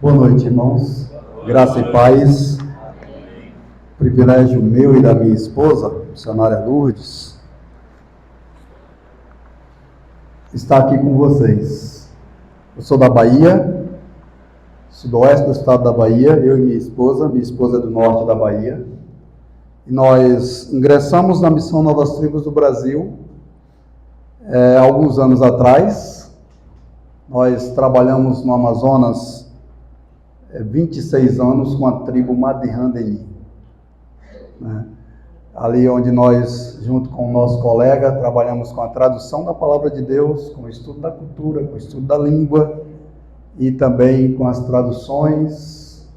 Boa noite, irmãos. Graça e paz. Privilégio meu e da minha esposa, missionária Lourdes, estar aqui com vocês. Eu sou da Bahia, sudoeste do estado da Bahia, eu e minha esposa é do norte da Bahia. E nós ingressamos na Missão Novas Tribos do Brasil alguns anos atrás. Nós trabalhamos no Amazonas 26 anos com a tribo Madirandeni, né? Ali onde nós, junto com o nosso colega, trabalhamos com a tradução da palavra de Deus, com o estudo da cultura, com o estudo da língua e também com as traduções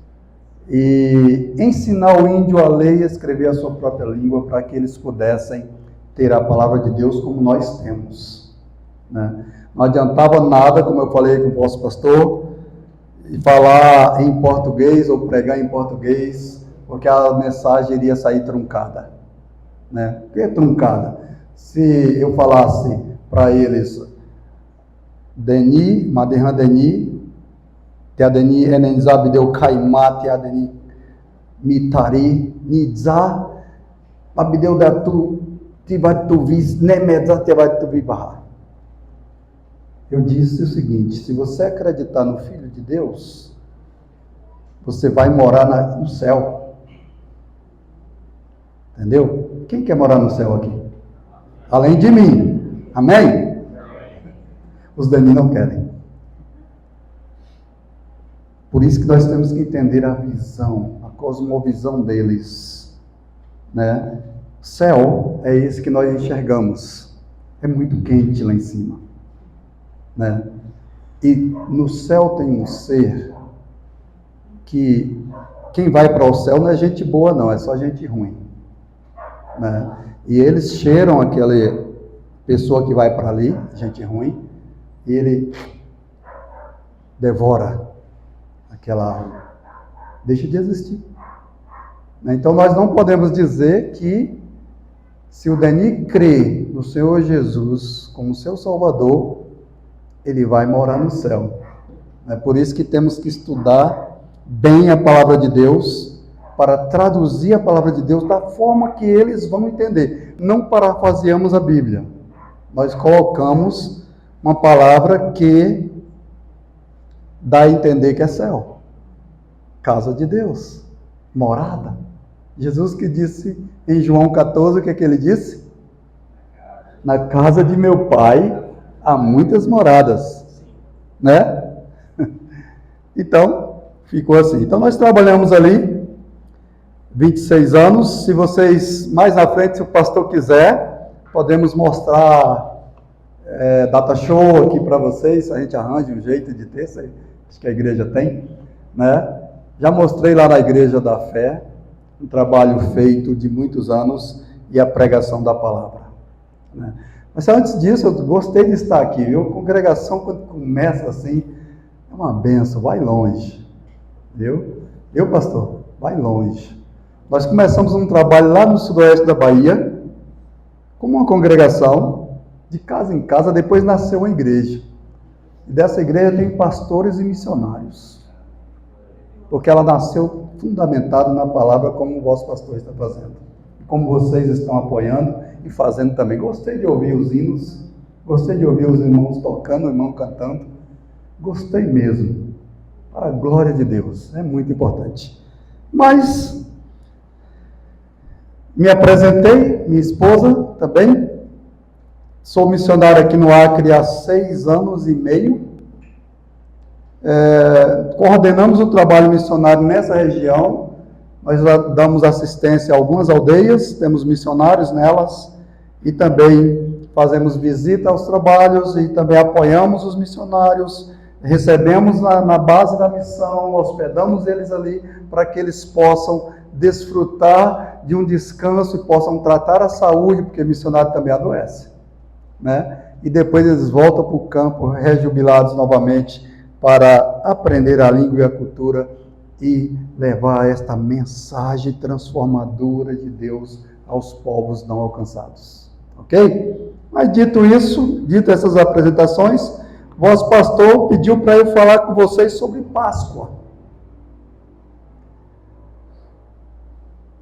e ensinar o índio a ler e escrever a sua própria língua para que eles pudessem ter a palavra de Deus como nós temos, né? Não adiantava nada, como eu falei com o vosso pastor, e falar em português ou pregar em português, porque a mensagem iria sair truncada, né? O que é truncada? Se eu falasse para eles Deni, Madirandeni, Teadeni, Enenzabideu, Caimá, Teadeni, Mitari, Nidza, Abideu Datu, Tivatuvis, Nemedza, Tivatuvibarra. Eu disse o seguinte: se você acreditar no Filho de Deus, você vai morar no céu. Entendeu? Quem quer morar no céu aqui? Além de mim. Amém? Os Dani não querem. Por isso que nós temos que entender a visão, a cosmovisão deles, né? Céu é esse que nós enxergamos. É muito quente lá em cima, né? E no céu tem um ser que quem vai para o céu não é gente boa não, é só gente ruim, né? E eles cheiram aquela pessoa que vai para ali, gente ruim, e ele devora aquela alma, deixa de existir, né? Então nós não podemos dizer que se o Dani crê no Senhor Jesus como seu Salvador, ele vai morar no céu. É por isso que temos que estudar bem a palavra de Deus, para traduzir a palavra de Deus da forma que eles vão entender. Não parafraseamos a Bíblia. Nós colocamos uma palavra que dá a entender que é céu. Casa de Deus. Morada. Jesus que disse em João 14, o que é que ele disse? Na casa de meu Pai há muitas moradas, né? Então, ficou assim. Então, nós trabalhamos ali 26 anos. Se vocês, mais na frente, se o pastor quiser, podemos mostrar data show aqui para vocês, a gente arranja um jeito de ter, acho que a igreja tem, né? Já mostrei lá na Igreja da Fé, um trabalho feito de muitos anos e a pregação da palavra, né? Mas antes disso, eu gostei de estar aqui, viu? A congregação, quando começa assim, é uma benção, vai longe, viu? Pastor, vai longe. Nós começamos um trabalho lá no sudoeste da Bahia, com uma congregação, de casa em casa, depois nasceu uma igreja. E dessa igreja tem pastores e missionários, porque ela nasceu fundamentada na palavra, como o vosso pastor está fazendo, como vocês estão apoiando e fazendo também. Gostei de ouvir os hinos, gostei de ouvir os irmãos tocando, o irmão cantando, gostei mesmo, para a glória de Deus, é muito importante. Mas me apresentei, minha esposa também, sou missionário aqui no Acre há 6 anos e meio, coordenamos o trabalho missionário nessa região. Nós damos assistência a algumas aldeias, temos missionários nelas, e também fazemos visita aos trabalhos, e também apoiamos os missionários, recebemos na base da missão, hospedamos eles ali, para que eles possam desfrutar de um descanso e possam tratar a saúde, porque missionário também adoece, né? E depois eles voltam para o campo, rejubilados novamente, para aprender a língua e a cultura, e levar esta mensagem transformadora de Deus aos povos não alcançados. Ok? Mas dito isso, dito essas apresentações, vosso pastor pediu para eu falar com vocês sobre Páscoa.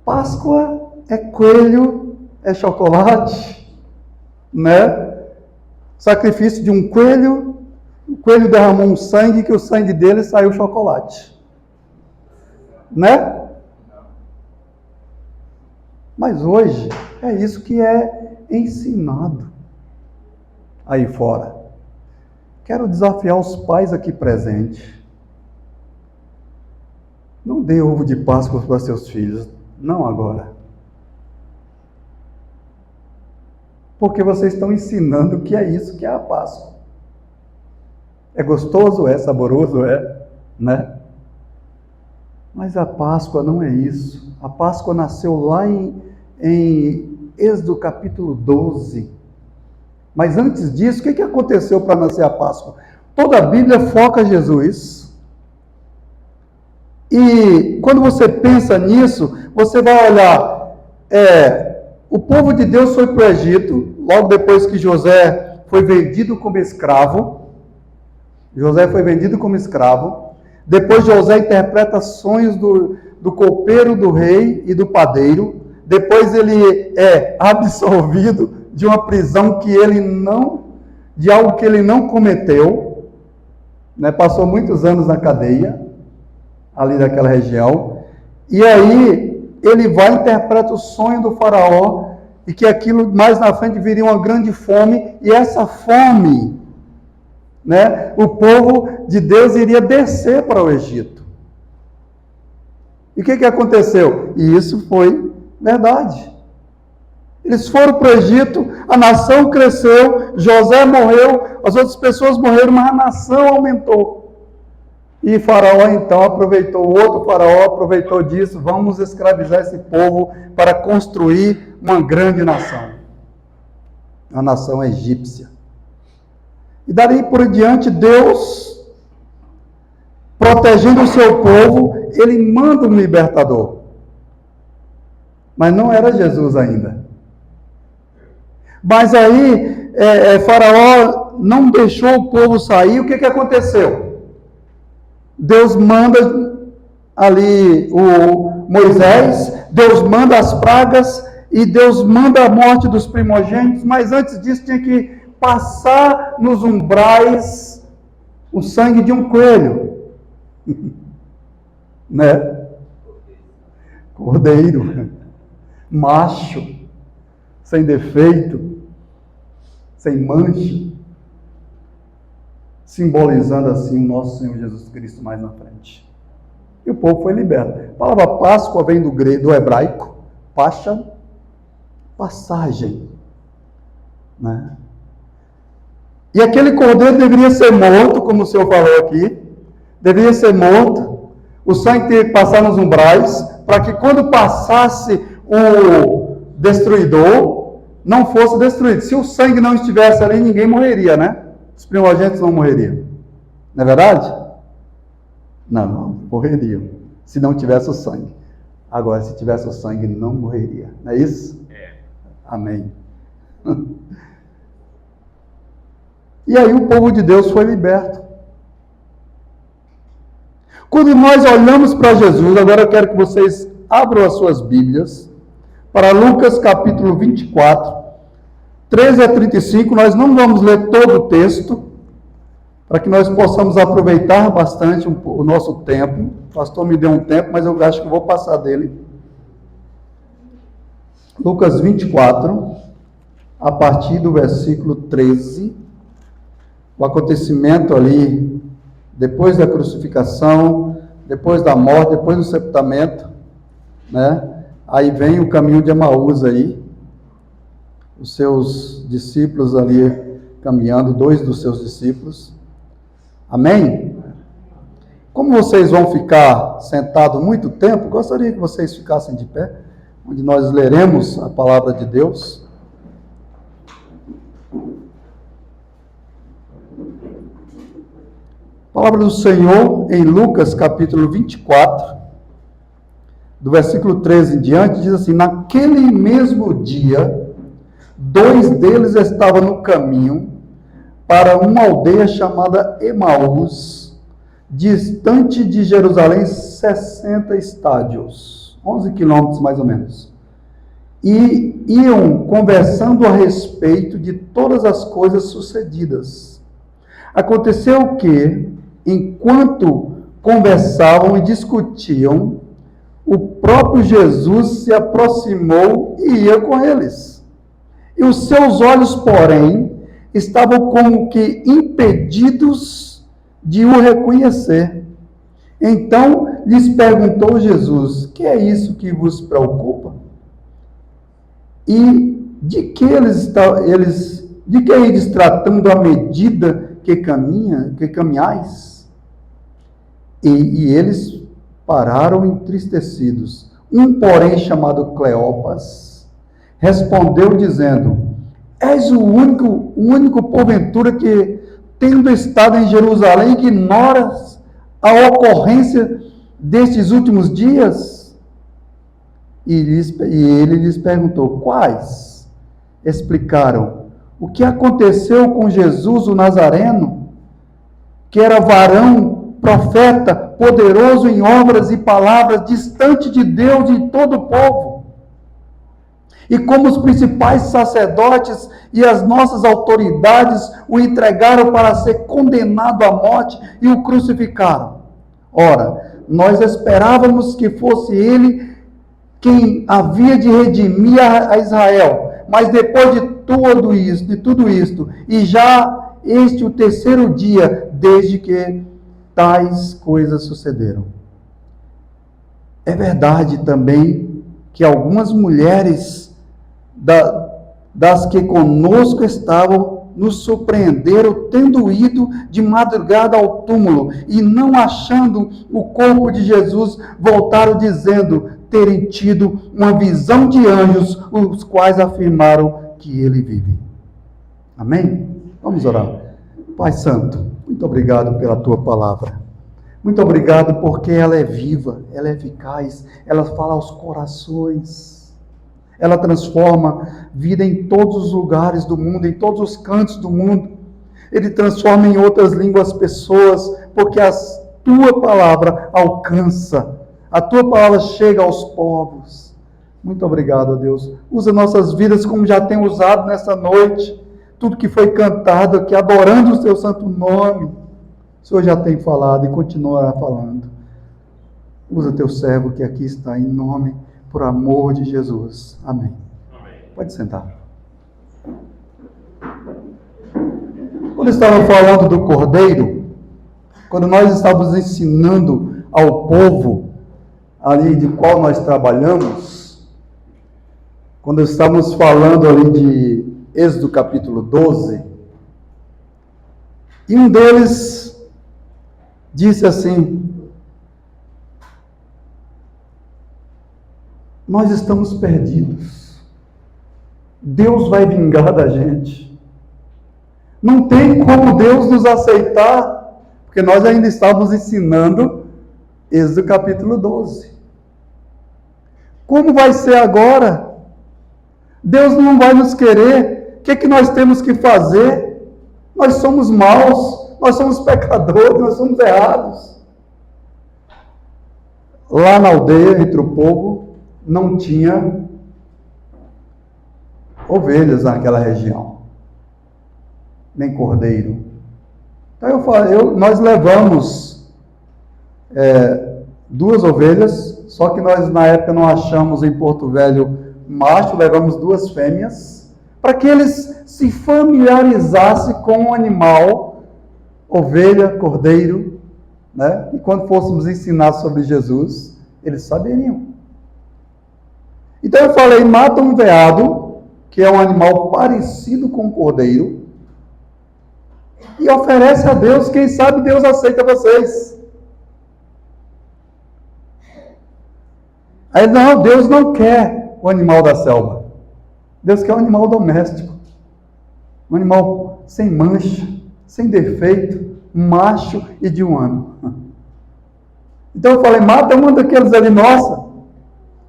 Páscoa é coelho, é chocolate, né? Sacrifício de um coelho, o coelho derramou um sangue, que o sangue dele saiu chocolate, né? Mas hoje é isso que é ensinado aí fora. Quero desafiar os pais aqui presentes. Não dê ovo de Páscoa para seus filhos, não agora. Porque vocês estão ensinando que é isso que é a Páscoa. É gostoso, é saboroso, é, né? Mas a Páscoa não é isso. A Páscoa nasceu lá em Êxodo capítulo 12. Mas antes disso, o que aconteceu para nascer a Páscoa? Toda a Bíblia foca Jesus. E quando você pensa nisso, você vai olhar, o povo de Deus foi para o Egito, logo depois que José foi vendido como escravo. José foi vendido como escravo. Depois José interpreta sonhos do copeiro do rei e do padeiro. Depois ele é absolvido de uma prisão de algo que ele não cometeu, né? Passou muitos anos na cadeia, ali daquela região. E aí ele vai e interpreta o sonho do faraó, e que aquilo mais na frente viria uma grande fome, e essa fome, né, o povo de Deus iria descer para o Egito. E o que aconteceu? E isso foi verdade. Eles foram para o Egito, a nação cresceu, José morreu, as outras pessoas morreram, mas a nação aumentou. E Faraó então aproveitou, o outro Faraó aproveitou disso, vamos escravizar esse povo para construir uma grande nação. A nação egípcia. E dali por diante, Deus, protegendo o seu povo, ele manda um libertador. Mas não era Jesus ainda. Mas aí, Faraó não deixou o povo sair. O que aconteceu? Deus manda ali o Moisés, Deus manda as pragas, e Deus manda a morte dos primogênitos, mas antes disso tinha que passar nos umbrais o sangue de um coelho, né? Cordeiro, macho, sem defeito, sem mancha, simbolizando assim o nosso Senhor Jesus Cristo mais na frente. E o povo foi liberto. A palavra Páscoa vem do hebraico, pascha, passagem, né? E aquele cordeiro deveria ser morto, como o senhor falou aqui, deveria ser morto, o sangue teria que passar nos umbrais, para que quando passasse o destruidor, não fosse destruído. Se o sangue não estivesse ali, ninguém morreria, né? Os primogênitos não morreriam. Não é verdade? Não morreriam, se não tivesse o sangue. Agora, se tivesse o sangue, não morreria. Não é isso? Amém. E aí o povo de Deus foi liberto. Quando nós olhamos para Jesus, agora eu quero que vocês abram as suas Bíblias para Lucas capítulo 24, 13 a 35, nós não vamos ler todo o texto, para que nós possamos aproveitar bastante o nosso tempo. O pastor me deu um tempo, mas eu acho que vou passar dele. Lucas 24, a partir do versículo 13, o acontecimento ali, depois da crucificação, depois da morte, depois do sepultamento, né? Aí vem o caminho de Emaús aí, os seus discípulos ali caminhando, 2 dos seus discípulos. Amém? Como vocês vão ficar sentados muito tempo, gostaria que vocês ficassem de pé, onde nós leremos a palavra de Deus. A palavra do Senhor em Lucas capítulo 24, do versículo 13 em diante, diz assim: naquele mesmo dia, 2 deles estavam no caminho para uma aldeia chamada Emaús, distante de Jerusalém 60 estádios. 11 quilômetros mais ou menos. E iam conversando a respeito de todas as coisas sucedidas. Aconteceu que, enquanto conversavam e discutiam, o próprio Jesus se aproximou e ia com eles. E os seus olhos, porém, estavam como que impedidos de o reconhecer. Então lhes perguntou Jesus: que é isso que vos preocupa? E de que eles tratando à medida que caminhais? E eles pararam entristecidos. Um, porém, chamado Cleopas, respondeu dizendo: és o único porventura que, tendo estado em Jerusalém, ignoras a ocorrência destes últimos dias? E ele lhes perguntou: quais? Explicaram: o que aconteceu com Jesus o Nazareno, que era varão, profeta, poderoso em obras e palavras, distante de Deus e de todo o povo. E como os principais sacerdotes e as nossas autoridades o entregaram para ser condenado à morte e o crucificaram. Ora, nós esperávamos que fosse ele quem havia de redimir a Israel. Mas depois de tudo isto, e já este o terceiro dia desde que tais coisas sucederam. É verdade também que algumas mulheres das que conosco estavam nos surpreenderam, tendo ido de madrugada ao túmulo e não achando o corpo de Jesus, voltaram dizendo terem tido uma visão de anjos, os quais afirmaram que ele vive. Amém? Vamos orar. Pai Santo, muito obrigado pela tua palavra. Muito obrigado porque ela é viva, ela é eficaz, ela fala aos corações. Ela transforma vida em todos os lugares do mundo, em todos os cantos do mundo. Ele transforma em outras línguas pessoas, porque a tua palavra alcança. A tua palavra chega aos povos. Muito obrigado, Deus. Usa nossas vidas como já tem usado nessa noite. Tudo que foi cantado aqui, adorando o teu santo nome. O Senhor já tem falado e continuará falando. Usa teu servo que aqui está, em nome, por amor de Jesus. Amém. Amém. Pode sentar. Quando estava falando do Cordeiro, quando nós estávamos ensinando ao povo ali de qual nós trabalhamos, quando estamos falando ali de Êxodo capítulo 12, e um deles disse assim: nós estamos perdidos, Deus vai vingar da gente, não tem como Deus nos aceitar, porque nós ainda estávamos ensinando Êxodo capítulo 12. Como vai ser agora? Deus não vai nos querer. O que é que nós temos que fazer? Nós somos maus, nós somos pecadores, nós somos errados. Lá na aldeia, entre o povo, não tinha ovelhas naquela região, nem cordeiro. Então nós levamos 2 ovelhas, só que nós na época não achamos em Porto Velho macho, levamos 2 fêmeas, para que eles se familiarizassem com o animal, ovelha, cordeiro, né? E quando fôssemos ensinar sobre Jesus, eles saberiam. Então eu falei: mata um veado, que é um animal parecido com o cordeiro, e oferece a Deus, quem sabe Deus aceita vocês. Aí não, Deus não quer o animal da selva. Deus quer um animal doméstico. Um animal sem mancha, sem defeito, macho e de 1 ano. Então eu falei: mata um daqueles ali, nossa.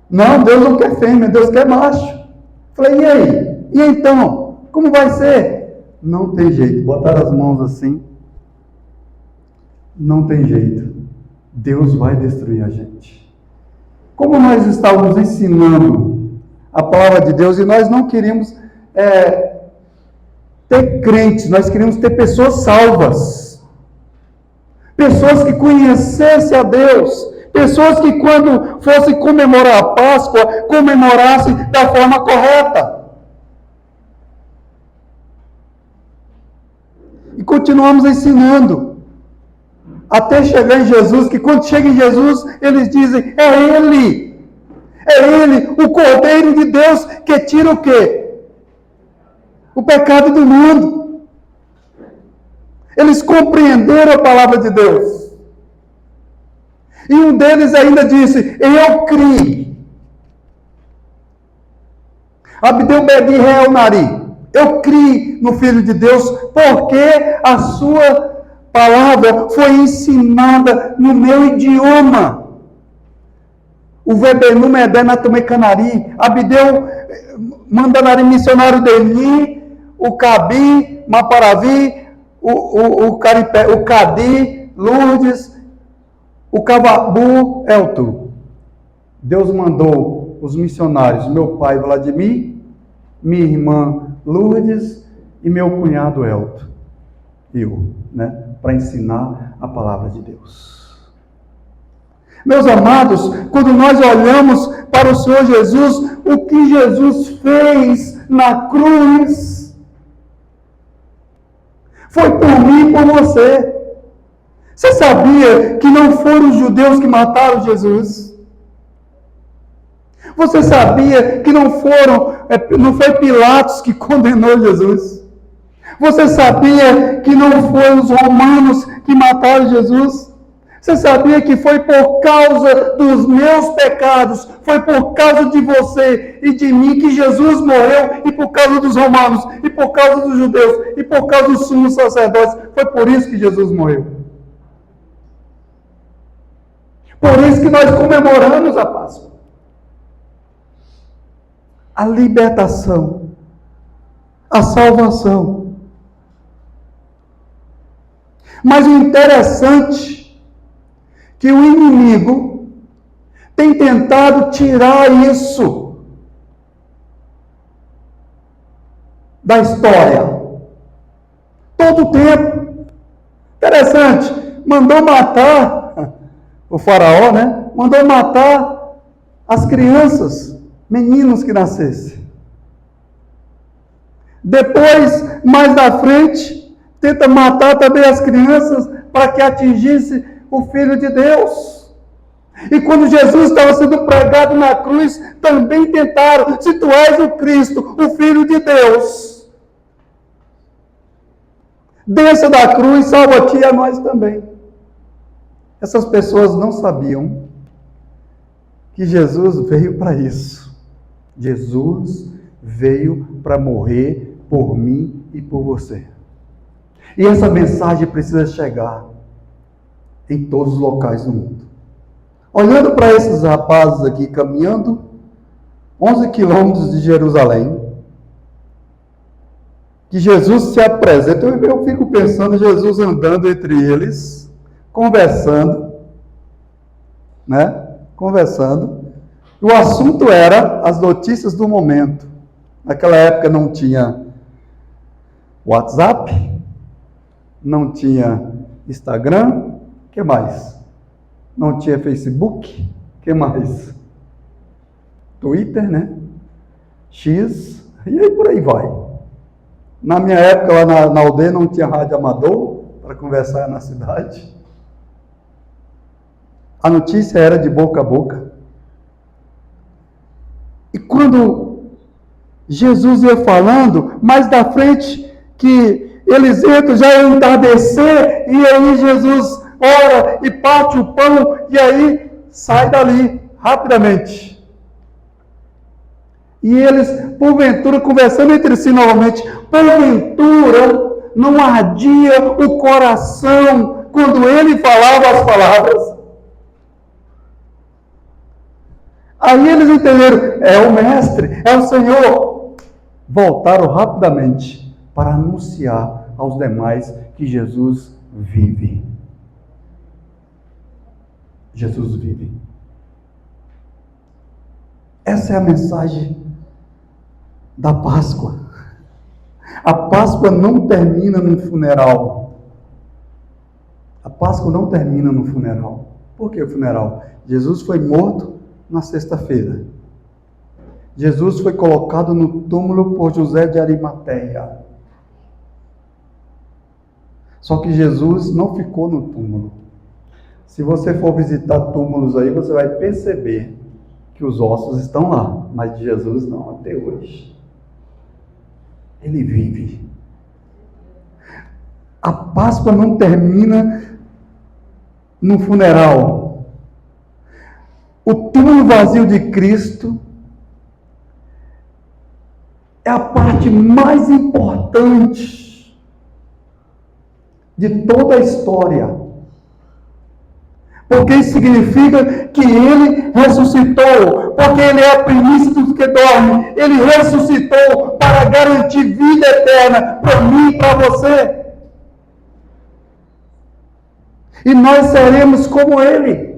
Não, Deus não quer fêmea, Deus quer macho. Falei: e aí? E então? Como vai ser? Não tem jeito. Botaram as mãos assim. Não tem jeito. Deus vai destruir a gente. Como nós estávamos ensinando a palavra de Deus e nós não queríamos ter crentes, nós queríamos ter pessoas salvas. Pessoas que conhecessem a Deus. Pessoas que quando fossem comemorar a Páscoa, comemorassem da forma correta. E continuamos ensinando. Até chegar em Jesus, que quando chega em Jesus, eles dizem, é Ele. É Ele, o Cordeiro de Deus, que tira o quê? O pecado do mundo. Eles compreenderam a palavra de Deus. E um deles ainda disse, eu criei. Abdeu Bedi Real Nari. Eu criei no Filho de Deus, porque a sua palavra foi ensinada no meu idioma. O Vebenu Medena Tumecanari, Abdeu Mandanari Missionário Deni, o Cabi, Maparavi, o Caripé, o Cadi, Lourdes, o Cavabu, Elto. Deus mandou os missionários, meu pai Vladimir, minha irmã Lourdes e meu cunhado Elto. Eu, para ensinar a palavra de Deus. Meus amados, quando nós olhamos para o Senhor Jesus, o que Jesus fez na cruz foi por mim e por você. Você sabia que não foram os judeus que mataram Jesus? Você sabia que não foi Pilatos que condenou Jesus? Você sabia que não foram os romanos que mataram Jesus? Você sabia que foi por causa dos meus pecados, foi por causa de você e de mim que Jesus morreu, e por causa dos romanos, e por causa dos judeus, e por causa dos sumos sacerdotes, foi por isso que Jesus morreu. Por isso que nós comemoramos a Páscoa. A libertação, a salvação. Mas o interessante que o inimigo tem tentado tirar isso da história. Todo o tempo. Interessante. Mandou matar o faraó, Mandou matar as crianças, meninos que nascessem. Depois, mais na frente, tenta matar também as crianças para que atingisse o Filho de Deus. E quando Jesus estava sendo pregado na cruz, também tentaram, se tu és o Cristo, o Filho de Deus, desça da cruz, salva-te e a nós também. Essas pessoas não sabiam que Jesus veio para isso. Jesus veio para morrer por mim e por você. E essa mensagem precisa chegar em todos os locais do mundo. Olhando para esses rapazes aqui caminhando 11 quilômetros de Jerusalém, que Jesus se apresenta, eu fico pensando Jesus andando entre eles, conversando, Conversando. O assunto era as notícias do momento. Naquela época não tinha WhatsApp, não tinha Instagram, o que mais? Não tinha Facebook, o que mais? Twitter, X, e aí por aí vai. Na minha época, lá na aldeia, não tinha rádio amador para conversar na cidade. A notícia era de boca a boca. E quando Jesus ia falando, mais da frente, que eles entram, já iam entardecer, e aí Jesus ora e parte o pão, e aí sai dali, rapidamente. E eles, porventura, conversando entre si novamente, porventura, não ardia o coração quando ele falava as palavras. Aí eles entenderam, é o Mestre, é o Senhor. Voltaram rapidamente para anunciar aos demais que Jesus vive. Jesus vive. Essa é a mensagem da Páscoa. A Páscoa não termina num funeral. A Páscoa não termina no funeral. Por que o funeral? Jesus foi morto na sexta-feira. Jesus foi colocado no túmulo por José de Arimateia. Só que Jesus não ficou no túmulo. Se você for visitar túmulos aí, você vai perceber que os ossos estão lá, mas de Jesus não, até hoje. Ele vive. A Páscoa não termina no funeral. O túmulo vazio de Cristo é a parte mais importante de toda a história. Porque isso significa que Ele ressuscitou, porque Ele é a primícia dos que dormem. Ele ressuscitou para garantir vida eterna para mim e para você. E nós seremos como Ele.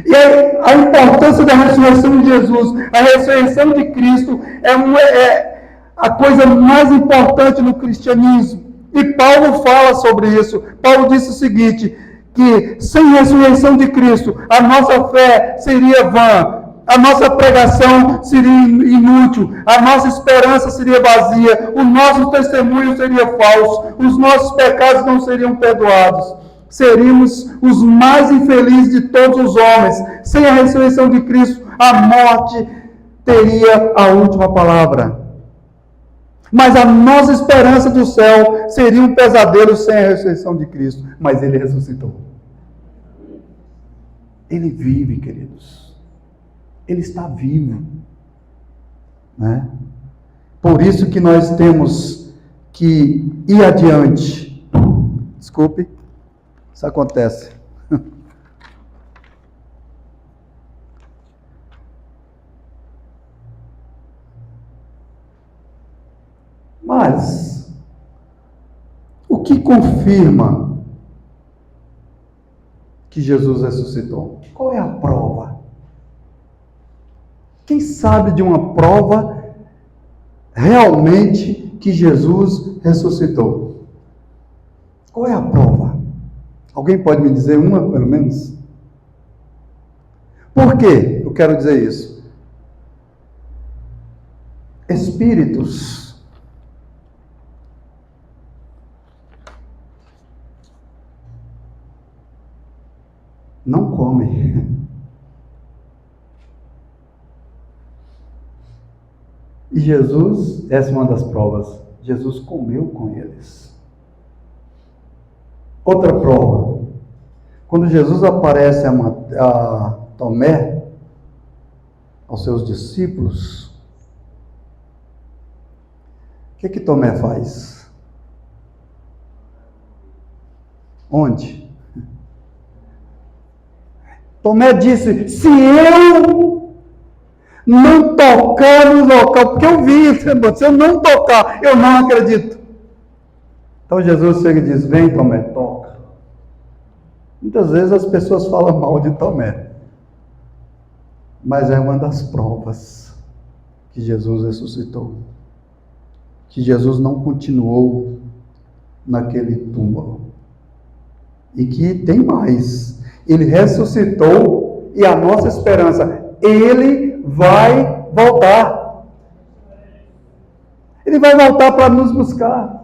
E a importância da ressurreição de Jesus, a ressurreição de Cristo, é a coisa mais importante no cristianismo. E Paulo fala sobre isso. Paulo disse o seguinte, que sem ressurreição de Cristo, a nossa fé seria vã, a nossa pregação seria inútil, a nossa esperança seria vazia, o nosso testemunho seria falso, os nossos pecados não seriam perdoados. Seríamos os mais infelizes de todos os homens. Sem a ressurreição de Cristo, a morte teria a última palavra. Mas a nossa esperança do céu seria um pesadelo sem a ressurreição de Cristo. Mas Ele ressuscitou. Ele vive, queridos. Ele está vivo. Né? Por isso que nós temos que ir adiante. Desculpe. Isso acontece. Mas, o que confirma que Jesus ressuscitou? Qual é a prova? Quem sabe de uma prova realmente que Jesus ressuscitou? Qual é a prova? Alguém pode me dizer uma, pelo menos? Por que eu quero dizer isso? Espíritos não comem. E Jesus, essa é uma das provas, Jesus comeu com eles. Outra prova, quando Jesus aparece a Tomé, aos seus discípulos, o que Tomé faz? Onde? Tomé disse, se eu não tocar no local, porque eu vi, se eu não tocar, eu não acredito. Então Jesus chega e diz, vem Tomé, toca. Muitas vezes as pessoas falam mal de Tomé. Mas é uma das provas que Jesus ressuscitou. Que Jesus não continuou naquele túmulo. E que tem mais. Ele ressuscitou e a nossa esperança, Ele vai voltar. Ele vai voltar para nos buscar.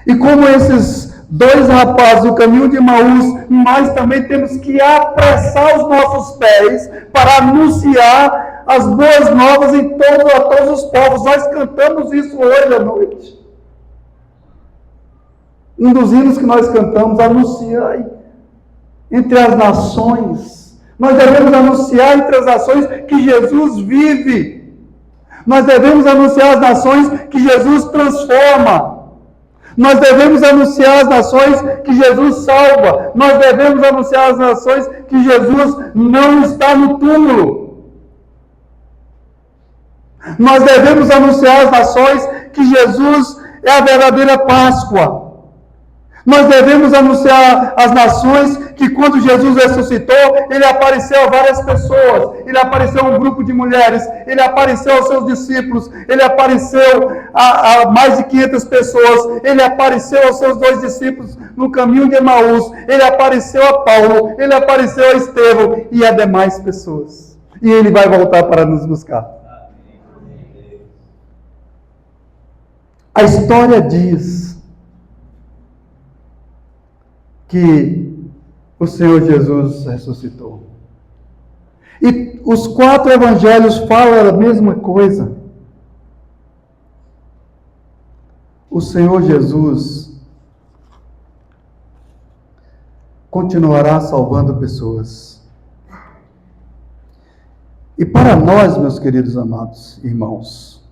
E como esses dois rapazes do caminho de Emaús, nós também temos que apressar os nossos pés para anunciar as boas novas a todos os povos. Nós cantamos isso hoje à noite. Um dos hinos que nós cantamos, anunciai entre as nações. Nós devemos anunciar entre as nações que Jesus vive. Nós devemos anunciar às nações que Jesus transforma. Nós devemos anunciar às nações que Jesus salva. Nós devemos anunciar às nações que Jesus não está no túmulo. Nós devemos anunciar às nações que Jesus é a verdadeira Páscoa. Nós devemos anunciar às nações que quando Jesus ressuscitou, ele apareceu a várias pessoas, ele apareceu a um grupo de mulheres, ele apareceu aos seus discípulos, ele apareceu a mais de 500 pessoas, ele apareceu aos seus 2 discípulos no caminho de Emaús, ele apareceu a Paulo, ele apareceu a Estevão e a demais pessoas. E ele vai voltar para nos buscar. A história diz que o Senhor Jesus ressuscitou. E os 4 evangelhos falam a mesma coisa. O Senhor Jesus continuará salvando pessoas. E para nós, meus queridos amados irmãos,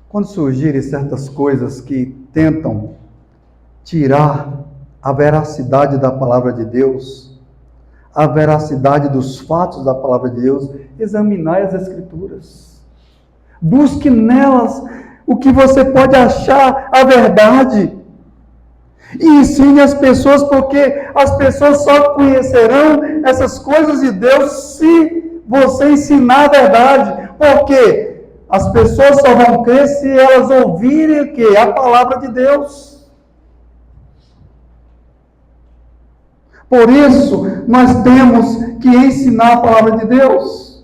quando surgirem certas coisas que tentam tirar a veracidade da palavra de Deus, a veracidade dos fatos da palavra de Deus, examinai as Escrituras. Busque nelas o que você pode achar a verdade. E ensine as pessoas, porque as pessoas só conhecerão essas coisas de Deus se você ensinar a verdade. Porque as pessoas só vão crer se elas ouvirem o quê? A palavra de Deus. Por isso, nós temos que ensinar a palavra de Deus.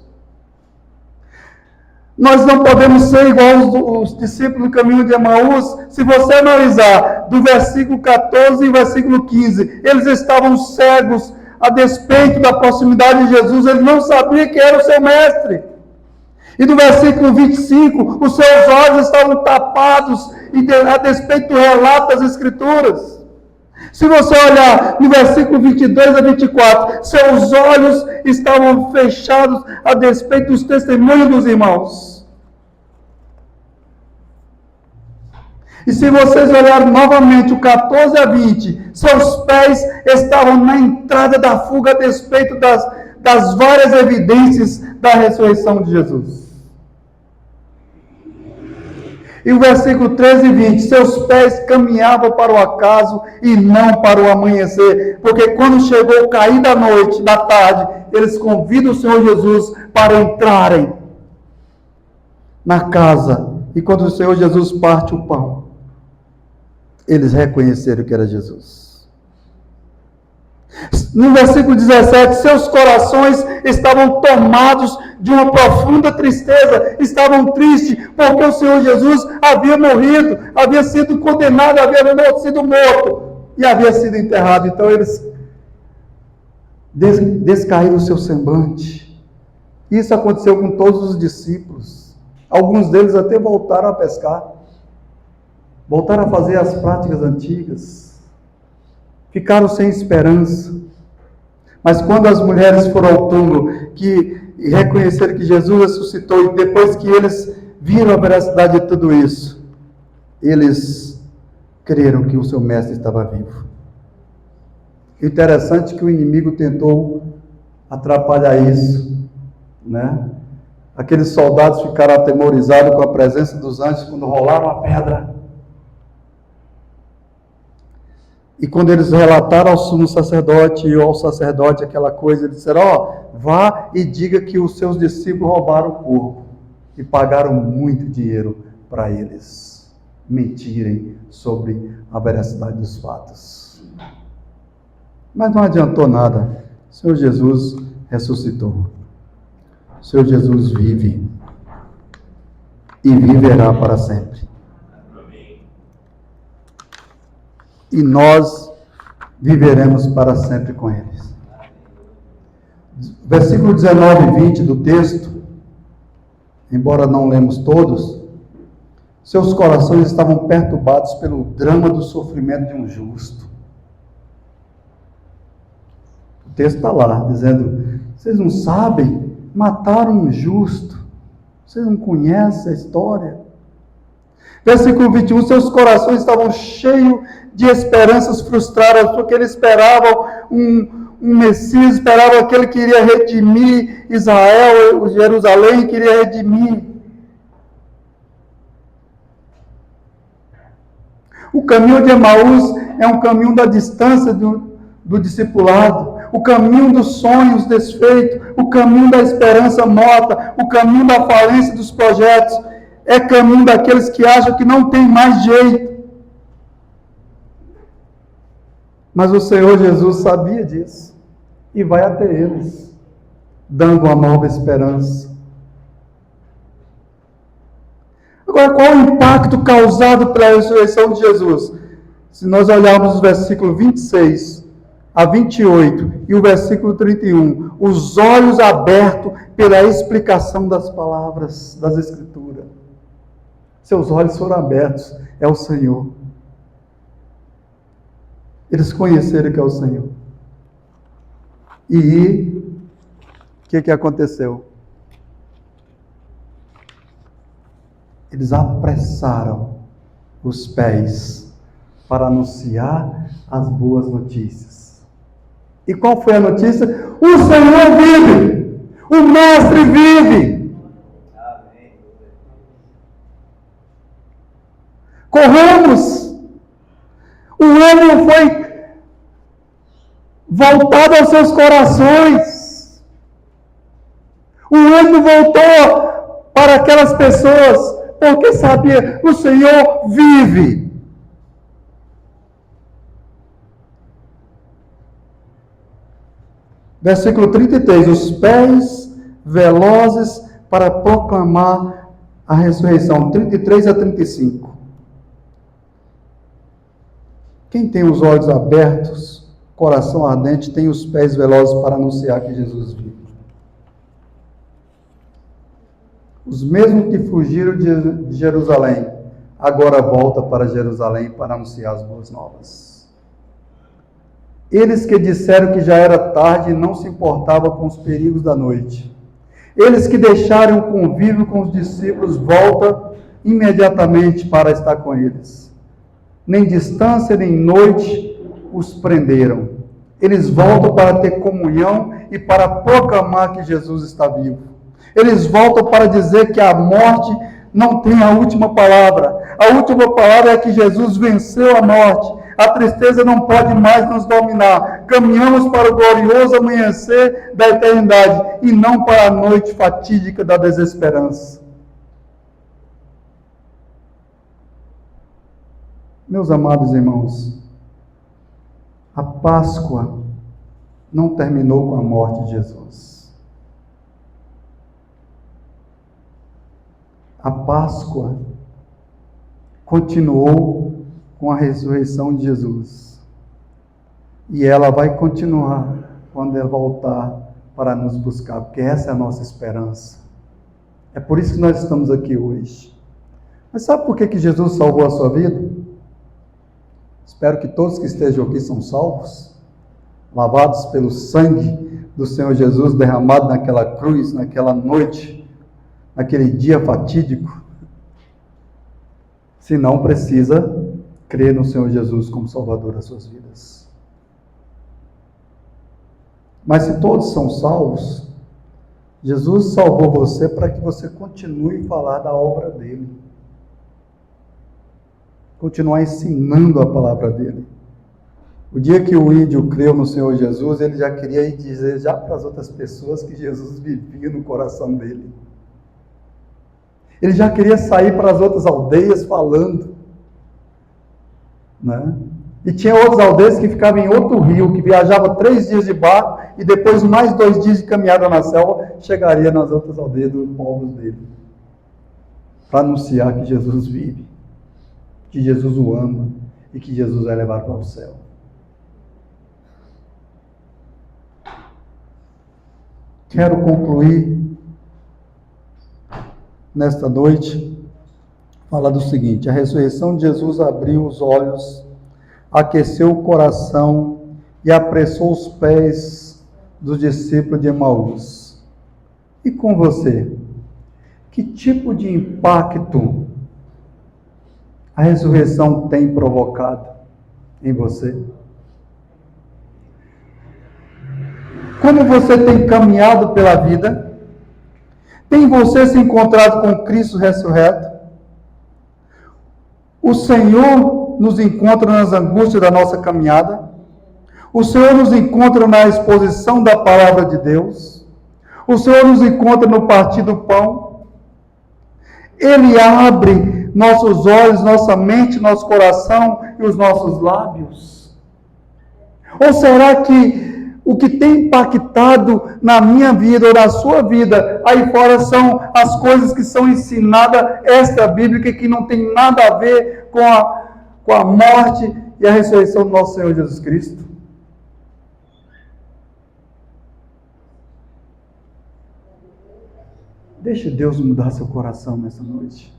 Nós não podemos ser igual os discípulos do caminho de Emaús. Se você analisar do versículo 14 e versículo 15, eles estavam cegos a despeito da proximidade de Jesus, eles não sabiam que era o seu mestre. E do versículo 25, os seus olhos estavam tapados a despeito do relato das Escrituras. Se você olhar no versículo 22 a 24, seus olhos estavam fechados a despeito dos testemunhos dos irmãos. E se vocês olharem novamente o 14 a 20, seus pés estavam na entrada da fuga a despeito das várias evidências da ressurreição de Jesus. E o versículo 13 e 20, seus pés caminhavam para o acaso e não para o amanhecer, porque quando chegou o cair da noite, da tarde, eles convidam o Senhor Jesus para entrarem na casa. E quando o Senhor Jesus parte o pão, eles reconheceram que era Jesus. No versículo 17, seus corações estavam tomados de uma profunda tristeza, estavam tristes, porque o Senhor Jesus havia morrido, havia sido condenado, havia sido morto, e havia sido enterrado. Então eles descaíram o seu semblante. Isso aconteceu com todos os discípulos. Alguns deles até voltaram a pescar, voltaram a fazer as práticas antigas, ficaram sem esperança. Mas quando as mulheres foram ao túmulo, que reconheceram que Jesus ressuscitou, e depois que eles viram a veracidade de tudo isso, eles creram que o seu mestre estava vivo. Interessante que o inimigo tentou atrapalhar isso, né? Aqueles soldados ficaram atemorizados com a presença dos anjos quando rolaram a pedra. E quando eles relataram ao sumo sacerdote e ao sacerdote aquela coisa, eles disseram, vá e diga que os seus discípulos roubaram o corpo. E pagaram muito dinheiro para eles mentirem sobre a veracidade dos fatos. Mas não adiantou nada. O Senhor Jesus ressuscitou. O Senhor Jesus vive. E viverá para sempre. E nós viveremos para sempre com eles. Versículo 19 e 20 do texto, embora não lemos todos, seus corações estavam perturbados pelo drama do sofrimento de um justo. O texto está lá, dizendo, vocês não sabem, mataram um justo, vocês não conhecem a história. Versículo 21, seus corações estavam cheios de esperanças frustradas, porque eles esperavam um Messias, esperavam aquele que iria redimir Israel, Jerusalém, queria redimir. O caminho de Emaús é um caminho da distância do discipulado, o caminho dos sonhos desfeitos, o caminho da esperança morta, o caminho da falência dos projetos, é caminho daqueles que acham que não tem mais jeito. Mas o Senhor Jesus sabia disso e vai até eles, dando uma nova esperança. Agora, qual o impacto causado pela ressurreição de Jesus? Se nós olharmos os versículos 26 a 28 e o versículo 31, os olhos abertos pela explicação das palavras das Escrituras. Seus olhos foram abertos, é o Senhor. Eles conheceram que é o Senhor. E o que aconteceu? Eles apressaram os pés para anunciar as boas notícias. E qual foi a notícia? O Senhor vive! O Mestre vive! Amém. Corramos! O ânimo foi voltado aos seus corações. O ânimo voltou para aquelas pessoas, porque sabia, o Senhor vive. Versículo 33, os pés velozes para proclamar a ressurreição, 33 a 35. Quem tem os olhos abertos, coração ardente, tem os pés velozes para anunciar que Jesus vive. Os mesmos que fugiram de Jerusalém, agora voltam para Jerusalém para anunciar as boas novas. Eles que disseram que já era tarde e não se importavam com os perigos da noite. Eles que deixaram o convívio com os discípulos, voltam imediatamente para estar com eles. Nem distância, nem noite os prenderam. Eles voltam para ter comunhão e para proclamar que Jesus está vivo. Eles voltam para dizer que a morte não tem a última palavra. A última palavra é que Jesus venceu a morte. A tristeza não pode mais nos dominar. Caminhamos para o glorioso amanhecer da eternidade e não para a noite fatídica da desesperança. Meus amados irmãos, a Páscoa não terminou com a morte de Jesus. A Páscoa continuou com a ressurreição de Jesus. E ela vai continuar quando ele voltar para nos buscar, porque essa é a nossa esperança. É por isso que nós estamos aqui hoje. Mas sabe por que Jesus salvou a sua vida? Espero que todos que estejam aqui são salvos, lavados pelo sangue do Senhor Jesus derramado naquela cruz, naquela noite, naquele dia fatídico. Se não, precisa crer no Senhor Jesus como Salvador das suas vidas. Mas se todos são salvos, Jesus salvou você para que você continue a falar da obra dele. Continuar ensinando a palavra dele. O dia que o índio creu no Senhor Jesus, ele já queria ir dizer já para as outras pessoas que Jesus vivia no coração dele. Ele já queria sair para as outras aldeias falando. Né? E tinha outras aldeias que ficavam em outro rio, que viajava 3 dias de barco e depois mais 2 dias de caminhada na selva, chegaria nas outras aldeias dos povos dele. Para anunciar que Jesus vive, que Jesus o ama e que Jesus vai levar para o céu. Quero concluir nesta noite, fala do seguinte: a ressurreição de Jesus abriu os olhos, aqueceu o coração e apressou os pés dos discípulos de Emaús. E com você? Que tipo de impacto a ressurreição tem provocado em você? Como você tem caminhado pela vida? Tem você se encontrado com Cristo ressurreto? O Senhor nos encontra nas angústias da nossa caminhada. O Senhor nos encontra na exposição da palavra de Deus. O Senhor nos encontra no partir do pão. Ele abre nossos olhos, nossa mente, nosso coração e os nossos lábios. Ou será que o que tem impactado na minha vida ou na sua vida aí fora são as coisas que são ensinadas extra-bíblicas, que não tem nada a ver com a morte e a ressurreição do nosso Senhor Jesus Cristo? Deixe Deus mudar seu coração nessa noite.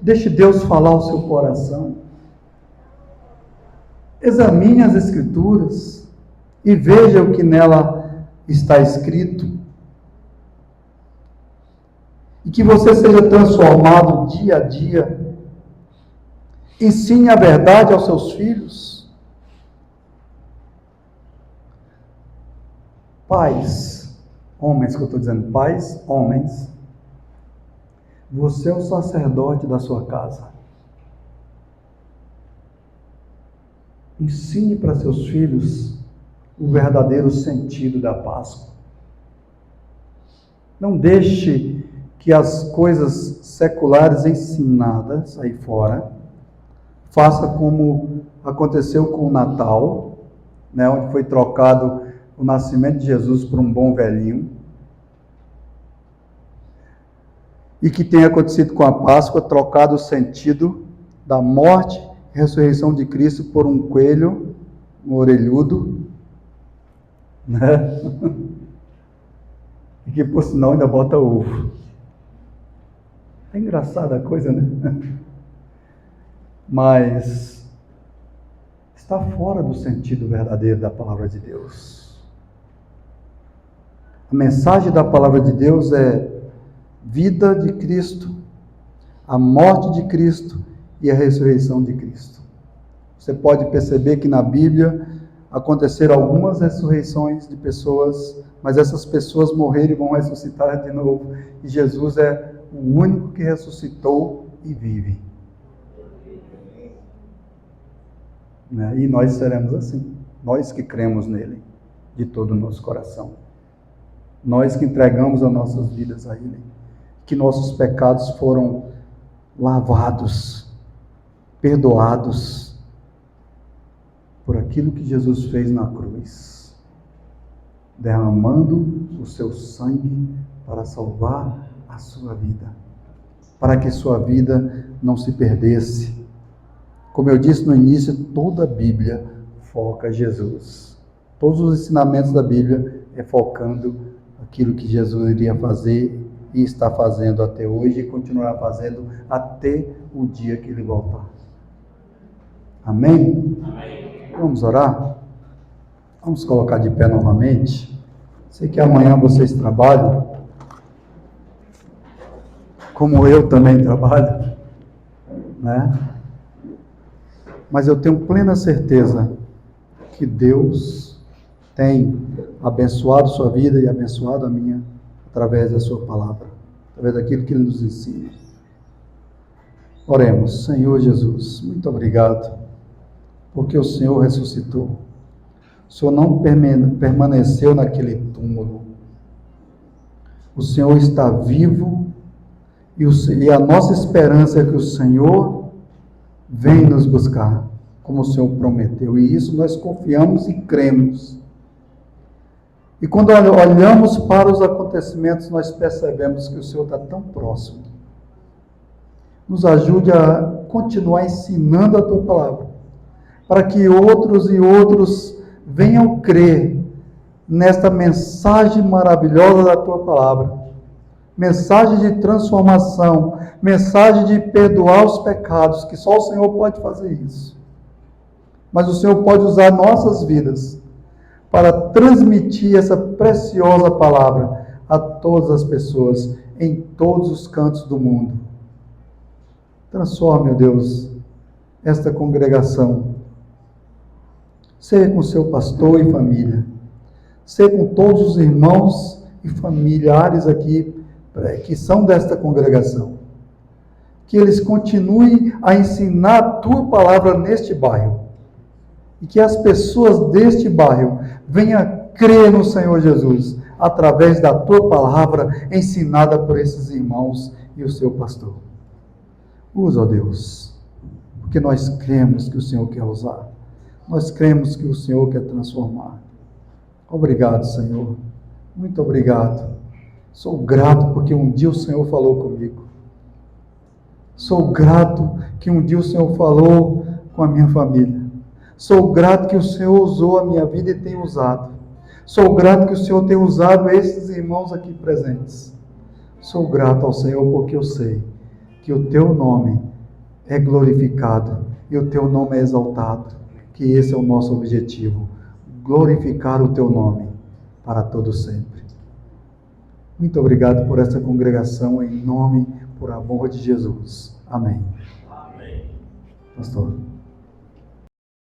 Deixe Deus falar ao seu coração. Examine as Escrituras e veja o que nela está escrito. E que você seja transformado dia a dia. Ensine a verdade aos seus filhos. Pais, homens que eu estou dizendo, pais, homens, você é o sacerdote da sua casa. Ensine para seus filhos o verdadeiro sentido da Páscoa. Não deixe que as coisas seculares ensinadas aí fora faça como aconteceu com o Natal, né, onde foi trocado o nascimento de Jesus por um bom velhinho, e que tenha acontecido com a Páscoa, trocado o sentido da morte e ressurreição de Cristo por um coelho, um orelhudo, né? E que por sinal ainda bota ovo. É engraçada a coisa, né? Mas está fora do sentido verdadeiro da palavra de Deus. A mensagem da palavra de Deus é vida de Cristo, a morte de Cristo e a ressurreição de Cristo. Você pode perceber que na Bíblia aconteceram algumas ressurreições de pessoas, mas essas pessoas morreram e vão ressuscitar de novo. E Jesus é o único que ressuscitou e vive. E nós seremos assim, nós que cremos nele de todo o nosso coração. Nós que entregamos as nossas vidas a ele, que nossos pecados foram lavados, perdoados por aquilo que Jesus fez na cruz, derramando o seu sangue para salvar a sua vida, para que sua vida não se perdesse. Como eu disse no início, toda a Bíblia foca Jesus. Todos os ensinamentos da Bíblia é focando aquilo que Jesus iria fazer e está fazendo até hoje e continuará fazendo até o dia que ele voltar. Amém? Amém. Vamos orar? Vamos colocar de pé novamente. Sei que amanhã vocês trabalham, como eu também trabalho, né? Mas eu tenho plena certeza que Deus tem abençoado sua vida e abençoado a minha através da sua palavra, através daquilo que Ele nos ensina. Oremos. Senhor Jesus, muito obrigado, porque o Senhor ressuscitou. O Senhor não permaneceu naquele túmulo. O Senhor está vivo e a nossa esperança é que o Senhor vem nos buscar, como o Senhor prometeu. E isso nós confiamos e cremos. E quando olhamos para os acontecimentos, nós percebemos que o Senhor está tão próximo. Nos ajude a continuar ensinando a Tua palavra, para que outros e outros venham crer nesta mensagem maravilhosa da Tua palavra. Mensagem de transformação, mensagem de perdoar os pecados, que só o Senhor pode fazer isso. Mas o Senhor pode usar nossas vidas para transmitir essa preciosa palavra a todas as pessoas, em todos os cantos do mundo. Transforme, ó Deus, esta congregação. Seja com seu pastor e família. Seja com todos os irmãos e familiares aqui, que são desta congregação. que eles continuem a ensinar a tua palavra neste bairro. E que as pessoas deste bairro venham crer no Senhor Jesus, através da tua palavra ensinada por esses irmãos e o seu pastor. Usa, ó Deus, porque nós cremos que o Senhor quer usar. Nós cremos que o Senhor quer transformar. Obrigado, Senhor. Muito obrigado. Sou grato porque um dia o Senhor falou comigo. Sou grato que um dia o Senhor falou com a minha família. Sou grato que o Senhor usou a minha vida e tem usado. Sou grato que o Senhor tem usado esses irmãos aqui presentes. Sou grato ao Senhor porque eu sei que o teu nome é glorificado e o teu nome é exaltado. Que esse é o nosso objetivo. Glorificar o teu nome para todo sempre. Muito obrigado por essa congregação, em nome, por amor de Jesus. Amém. Amém. Pastor.